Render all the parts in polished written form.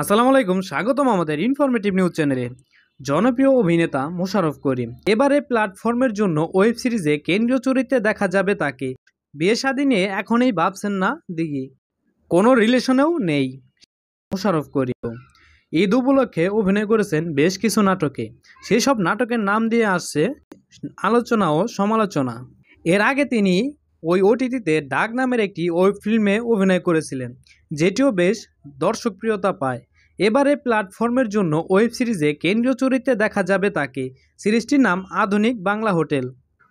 আসসালামু আলাইকুম, স্বাগতম আমাদের ইনফরমেটিভ নিউজ চ্যানেলে। জনপ্রিয় অভিনেতা মোশাররফ করিম এবারে প্ল্যাটফর্মের জন্য ওয়েব সিরিজে কেন্দ্রীয় চরিত্রে দেখা যাবে তাকে। বিয়ে শাদী নিয়ে এখনই ভাবছেন না দিঘি, কোনো রিলেশনেও নেই মোশাররফ করিম। ঈদ উপলক্ষে অভিনয় করেছেন বেশ কিছু নাটকে। সেই সব নাটকের নাম দিয়ে আসছে আলোচনা ও সমালোচনা। এর আগে তিনি ওই ওটিটিতে ডাক নামের একটি ওয়েব ফিল্মে অভিনয় করেছিলেন, যেটিও বেশ দর্শকপ্রিয়তা পায়। এবারে প্ল্যাটফর্মের জন্য ওয়েব সিরিজে কেন্দ্রীয় চরিত্রে দেখা যাবে তাকে। সিরিজটির নাম আধুনিক বাংলা হোটেল।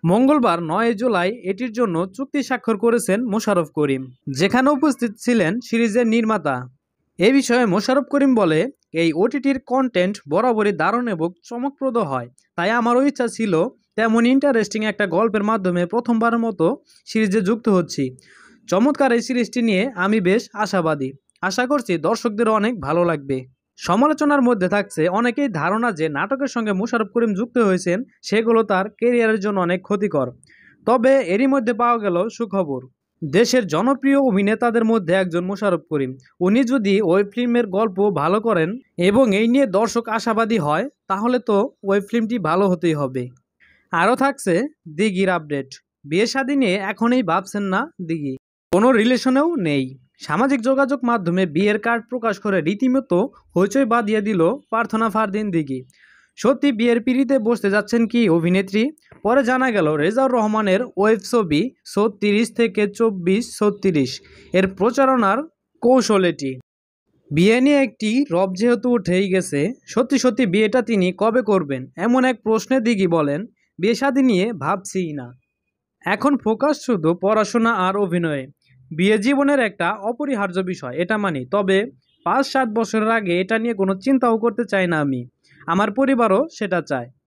মঙ্গলবার ৯ জুলাই এটির জন্য চুক্তি স্বাক্ষর করেছেন মোশাররফ করিম, যেখানে উপস্থিত ছিলেন সিরিজের নির্মাতা। এ বিষয়ে মোশাররফ করিম বলে, এই ওটিটির কন্টেন্ট বরাবরই দারুণ এবং চমকপ্রদ হয়, তাই আমারও ইচ্ছা ছিল তেমন ইন্টারেস্টিং একটা গল্পের মাধ্যমে প্রথমবারের মতো সিরিজে যুক্ত হচ্ছি। চমৎকার এই সিরিজটি নিয়ে আমি বেশ আশাবাদী। আশা করছি দর্শকদেরও অনেক ভালো লাগবে। সমালোচনার মধ্যে থাকছে অনেকেই ধারণা যে নাটকের সঙ্গে মোশাররফ করিম যুক্ত হয়েছেন সেগুলো তার কেরিয়ারের জন্য অনেক ক্ষতিকর। তবে এরই মধ্যে পাওয়া গেল সুখবর। দেশের জনপ্রিয় অভিনেতাদের মধ্যে একজন মোশাররফ করিম। উনি যদি ওয়েব ফিল্মের গল্প ভালো করেন এবং এই নিয়ে দর্শক আশাবাদী হয়, তাহলে তো ওয়েব ফিল্মটি ভালো হতেই হবে। আরও থাকছে দিঘির আপডেট। বিয়ে শাদী নিয়ে এখনই ভাবছেন না দিঘি, কোনো রিলেশনেও নেই। সামাজিক যোগাযোগ মাধ্যমে বিয়ের কার্ড প্রকাশ করে রীতিমতো হইচই বাঁধিয়ে দিল প্রার্থনা ফারদিন দিঘি। সত্যি বিয়ের পিঁড়িতে বসতে যাচ্ছেন কি অভিনেত্রী? পরে জানা গেল রেজাউর রহমানের ওয়েব ছবি ৩৬ থেকে ২৪-৩৬ এর প্রচারণার কৌশল এটি। বিয়ে নিয়ে একটি রব যেহেতু উঠেই গেছে, সত্যি সত্যি বিয়েটা তিনি কবে করবেন এমন এক প্রশ্নে দিঘি বলেন, বিয়ে শাদী নিয়ে ভাবছিই না, এখন ফোকাস শুধু পড়াশোনা আর অভিনয়ে। বিয়ে জীবনের একটা অপরিহার্য বিষয়, এটা মানি, তবে ৫-৭ বছরের আগে এটা নিয়ে কোনো চিন্তাও করতে চাই না আমি। আমার পরিবারও সেটা চায়।